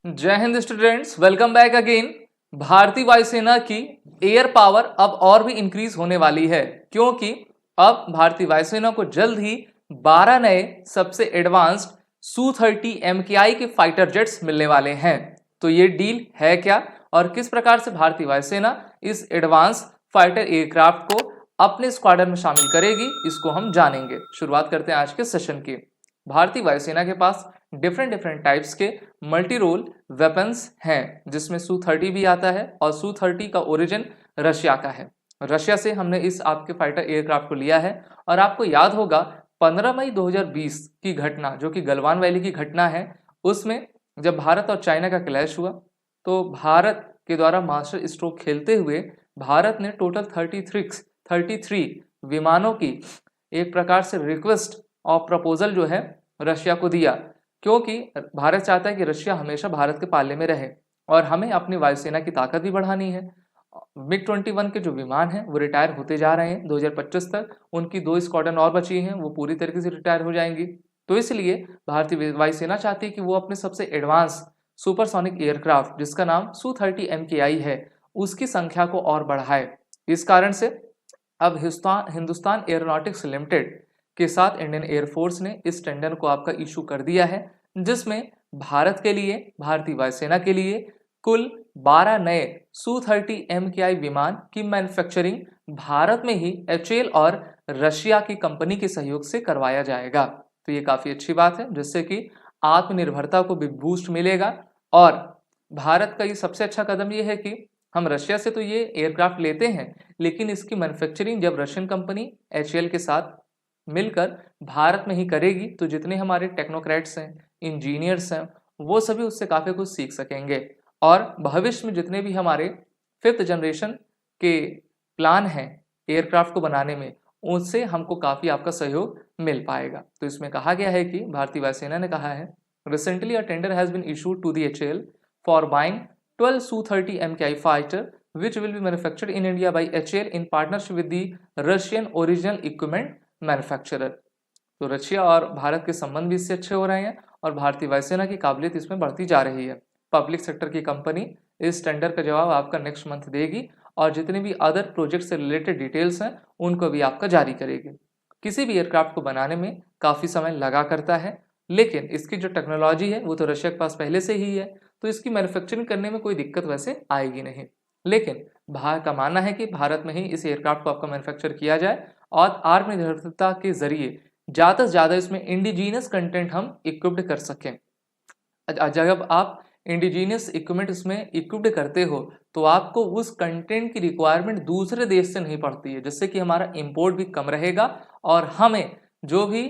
जय Hind students, welcome back again. भारतीय वायुसेना की एयर पावर अब और भी इंक्रीज होने वाली है, क्योंकि अब भारतीय वायुसेना को जल्द ही 12 नए सबसे एडवांस्ड Su-30 MKI के फाइटर जेट्स मिलने वाले हैं। तो ये डील है क्या और किस प्रकार से भारतीय वायुसेना इस एडवांस फाइटर एयरक्राफ्ट को अपने स्क्वाड्रन में शामिल करेगी, इसको हम जानेंगे। शुरुआत करते हैं आज के सेशन की। भारतीय वायुसेना के पास डिफरेंट टाइप्स के मल्टी रोल वेपन्स हैं, जिसमें Su-30 भी आता है और Su-30 का ओरिजिन रशिया का है। रशिया से हमने इस आपके फाइटर एयरक्राफ्ट को लिया है और आपको याद होगा 15 मई 2020 की घटना, जो कि गलवान वैली की घटना है, उसमें जब भारत और चाइना का क्लैश हुआ तो भारत के द्वारा मास्टर स्ट्रोक खेलते हुए भारत ने टोटल 33 विमानों की एक प्रकार से रिक्वेस्ट और प्रपोजल जो है रशिया को दिया, क्योंकि भारत चाहता है कि रशिया हमेशा भारत के पाले में रहे और हमें अपनी वायुसेना की ताकत भी बढ़ानी है। MiG-21 के जो विमान हैं वो रिटायर होते जा रहे हैं 2025 तक, उनकी 2 स्क्वाड्रन और बची हैं, वो पूरी तरीके से रिटायर हो जाएंगी। तो इसलिए भारतीय वायुसेना चाहती है कि वो अपने सबसे एडवांस सुपरसोनिक एयरक्राफ्ट, जिसका नाम Su-30 MKI है, उसकी संख्या को और बढ़ाए। इस कारण से अब हिंदुस्तान एरोनॉटिक्स लिमिटेड के साथ इंडियन एयरफोर्स ने इस टेंडर को आपका इशू कर दिया है, जिसमें भारत के लिए, भारतीय वायुसेना के लिए कुल 12 नए Su-30 MKI विमान की मैन्युफैक्चरिंग भारत में ही HAL और रशिया की कंपनी के सहयोग से करवाया जाएगा। तो ये काफ़ी अच्छी बात है, जिससे कि आत्मनिर्भरता को भी बूस्ट मिलेगा। और भारत का ये सबसे अच्छा कदम ये है कि हम रशिया से तो ये एयरक्राफ्ट लेते हैं, लेकिन इसकी मैन्युफैक्चरिंग जब रशियन कंपनी HAL के साथ मिलकर भारत में ही करेगी तो जितने हमारे टेक्नोक्रेट्स हैं, इंजीनियर्स हैं, वो सभी उससे काफ़ी कुछ सीख सकेंगे और भविष्य में जितने भी हमारे 5th जनरेशन के प्लान हैं एयरक्राफ्ट को बनाने में, उससे हमको काफ़ी आपका सहयोग मिल पाएगा। तो इसमें कहा गया है कि भारतीय वायुसेना ने कहा है, recently a tender has been issued to the HAL for buying 12 Su-30 MKI fighter which will be manufactured in India by HAL in partnership with the Russian original equipment manufacturer. तो रशिया और भारत के संबंध भी इससे अच्छे हो रहे हैं और भारतीय वायुसेना की काबिलियत इसमें बढ़ती जा रही है। पब्लिक सेक्टर की कंपनी इस टेंडर का जवाब आपका नेक्स्ट मंथ देगी और जितने भी अदर प्रोजेक्ट से रिलेटेड डिटेल्स हैं उनको भी आपका जारी करेगी। किसी भी एयरक्राफ्ट को बनाने में काफ़ी समय लगा करता है, लेकिन इसकी जो टेक्नोलॉजी है वो तो रशिया के पास पहले से ही है, तो इसकी मैन्युफैक्चरिंग करने में कोई दिक्कत वैसे आएगी नहीं। लेकिन भारत का मानना है कि भारत में ही इस एयरक्राफ्ट को आपका मैन्युफैक्चर किया जाए और आत्मनिर्भरता के जरिए ज़्यादा से ज़्यादा इसमें इंडिजीनियस कंटेंट हम इक्विप्ड कर सकें। जब आप इंडिजीनियस इक्विपमेंट इसमें इक्विप्ड करते हो तो आपको उस कंटेंट की रिक्वायरमेंट दूसरे देश से नहीं पड़ती है, जिससे कि हमारा इंपोर्ट भी कम रहेगा और हमें जो भी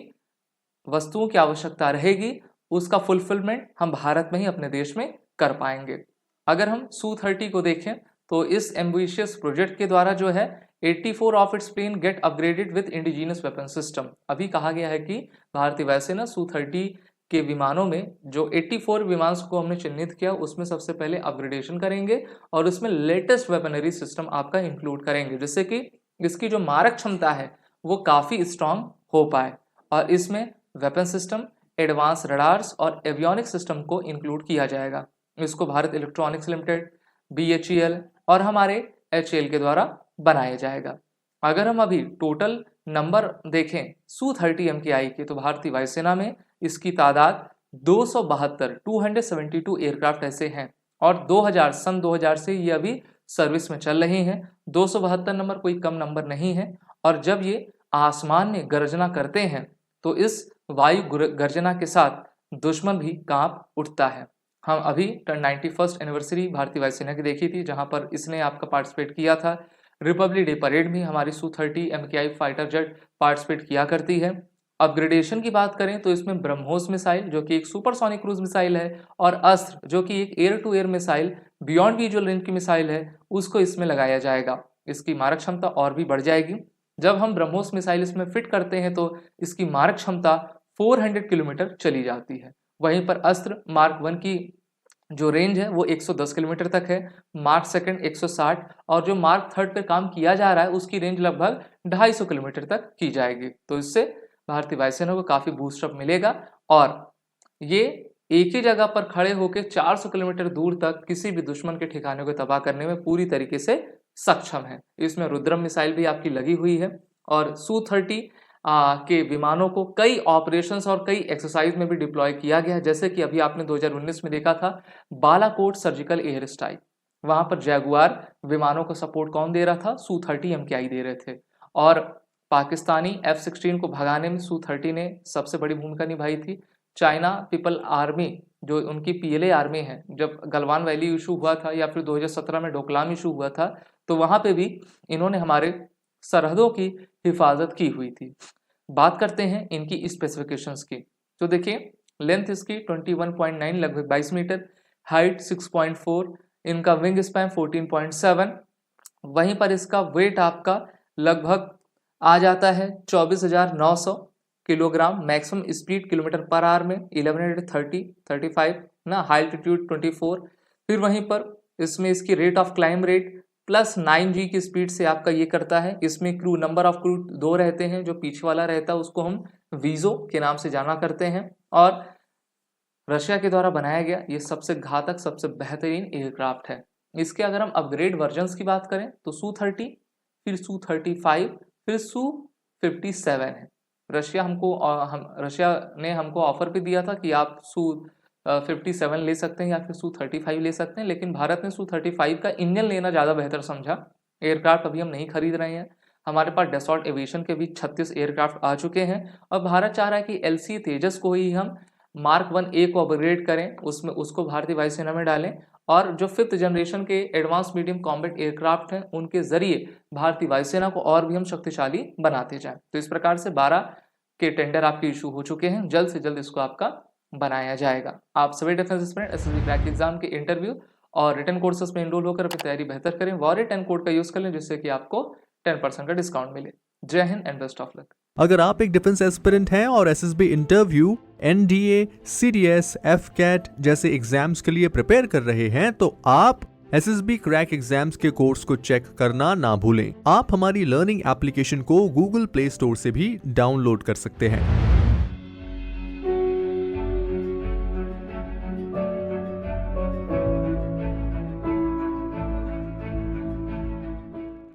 वस्तुओं की आवश्यकता रहेगी उसका फुलफिलमेंट हम भारत में ही अपने देश में कर पाएंगे। अगर हम Su-30 को देखें तो इस एम्बिशियस प्रोजेक्ट के द्वारा जो है 84 of its plane get upgraded with indigenous weapon system. अभी कहा गया है कि भारतीय वायुसेना Su-30 के विमानों में जो 84 विमान को हमने चिन्हित किया उसमें सबसे पहले अपग्रेडेशन करेंगे और उसमें लेटेस्ट वेपनरी सिस्टम आपका इंक्लूड करेंगे, जिससे कि इसकी जो मारक क्षमता है वो काफ़ी स्ट्रांग हो पाए। और इसमें वेपन सिस्टम, एडवांस रडार्स और एवियोनिक सिस्टम को इंक्लूड किया जाएगा। इसको भारत इलेक्ट्रॉनिक्स लिमिटेड, BHEL और हमारे HAL के द्वारा बनाया जाएगा। अगर हम अभी टोटल नंबर देखें Su-30 MKI के तो भारतीय वायुसेना में इसकी तादाद 272 एयरक्राफ्ट ऐसे हैं और 2000 से ये अभी सर्विस में चल रही हैं। 272 नंबर कोई कम नंबर नहीं है और जब ये आसमान में गर्जना करते हैं तो इस वायु गर्जना के साथ दुश्मन भी कांप उठता है। हम अभी 91st एनिवर्सरी भारतीय वायुसेना की देखी थी, जहां पर इसने आपका पार्टिसिपेट किया था। रिपब्लिक डे परेड में हमारी Su-30 MKI fighter jet participate किया करती है। अपग्रेडेशन की बात करें तो इसमें ब्रह्मोस मिसाइल, जो कि एक सुपरसोनिक क्रूज मिसाइल है, और अस्त्र, जो कि एक air to air missile beyond visual range की मिसाइल है, उसको इसमें लगाया जाएगा। इसकी मारक क्षमता और भी बढ़ जाएगी। जब हम ब्रह्मोस मिसाइल इसमें फिट करते हैं तो इसकी मारक क्षमता 400 किलोमीटर चली जाती है। वहीं पर अस्त्र मार्क 1 की जो रेंज है वो 110 किलोमीटर तक है, मार्क सेकंड 160 और जो मार्क थर्ड पे काम किया जा रहा है उसकी रेंज लगभग 250 किलोमीटर तक की जाएगी। तो इससे भारतीय वायुसेना को काफ़ी बूस्टअप मिलेगा और ये एक ही जगह पर खड़े होकर 400 किलोमीटर दूर तक किसी भी दुश्मन के ठिकाने को तबाह करने में पूरी तरीके से सक्षम है। इसमें रुद्रम मिसाइल भी आपकी लगी हुई है और Su-30 के विमानों को कई ऑपरेशंस और कई एक्सरसाइज में भी डिप्लॉय किया गया है। जैसे कि अभी आपने 2019 में देखा था बालाकोट सर्जिकल एयर स्ट्राइक, वहां पर जैगुआर विमानों को सपोर्ट कौन दे रहा था? Su-30 MKI दे रहे थे। और पाकिस्तानी F-16 को भगाने में Su-30 ने सबसे बड़ी भूमिका निभाई थी। चाइना पीपल आर्मी जो उनकी PLA आर्मी है, जब गलवान वैली इशू हुआ था या फिर 2017 में डोकलाम इशू हुआ था, तो वहां पे भी इन्होंने हमारे सरहदों की हिफाजत की हुई थी। बात करते हैं इनकी स्पेसिफिकेशंस की। तो देखिए लेंथ इसकी 21.9 लगभग 22 मीटर, हाइट 6.4, इनका विंग स्पैन 14.7, वहीं पर इसका वेट आपका लगभग आ जाता है 24,900 kilogram, maximum speed kilometre per hour में 1130-35 ना, हाई एल्टीट्यूड 24। फिर वहीं पर इसमें इसकी rate of climb rate +9G की स्पीड से आपका ये करता है। इसमें क्रू नंबर ऑफ क्रू 2 रहते हैं, जो पीछे वाला रहता है उसको हम वीजो के नाम से जाना करते हैं। और रशिया के द्वारा बनाया गया ये सबसे घातक सबसे बेहतरीन एयरक्राफ्ट है। इसके अगर हम अपग्रेड वर्जन्स की बात करें तो Su-30, फिर Su-35, फिर Su-57 है। रशिया ने हमको ऑफर भी दिया था कि आप Su-57 ले सकते हैं या फिर Su-35 ले सकते हैं, लेकिन भारत ने Su-35 का इंजन लेना ज़्यादा बेहतर समझा। एयरक्राफ्ट अभी हम नहीं खरीद रहे हैं। हमारे पास डसॉल्ट एविएशन के भी 36 एयरक्राफ्ट आ चुके हैं और भारत चाह रहा है कि LCA तेजस को ही हम Mark 1A को अपग्रेड करें, उसमें उसको भारतीय वायुसेना में डालें और जो 5th जनरेशन के एडवांस मीडियम कॉम्बैट एयरक्राफ्ट हैं उनके जरिए भारतीय वायुसेना को और भी हम शक्तिशाली बनाते जाएं। तो इस प्रकार से 12 के टेंडर आपके इशू हो चुके हैं, जल्द से जल्द इसको आपका बनाया जाएगा। आप सभी defence aspirant SSB crack exam के इंटरव्यू और रिटन कोर्सेज में एनरोल होकर अपनी तैयारी बेहतर करें। वॉरियर 10 कोड का यूज कर लें जिससे कि आपको 10% का डिस्काउंट मिले। जय Hind and best of luck. अगर आप एक डिफेंस एस्पिरेंट हैं और SSB interview, NDA, CDS, FCAT जैसे एग्जाम्स के लिए प्रिपेयर कर रहे हैं तो आप SSB क्रैक एग्जाम्स के कोर्स को चेक करना ना भूलें। आप हमारी लर्निंग एप्लीकेशन को Google Play Store से भी डाउनलोड कर सकते हैं।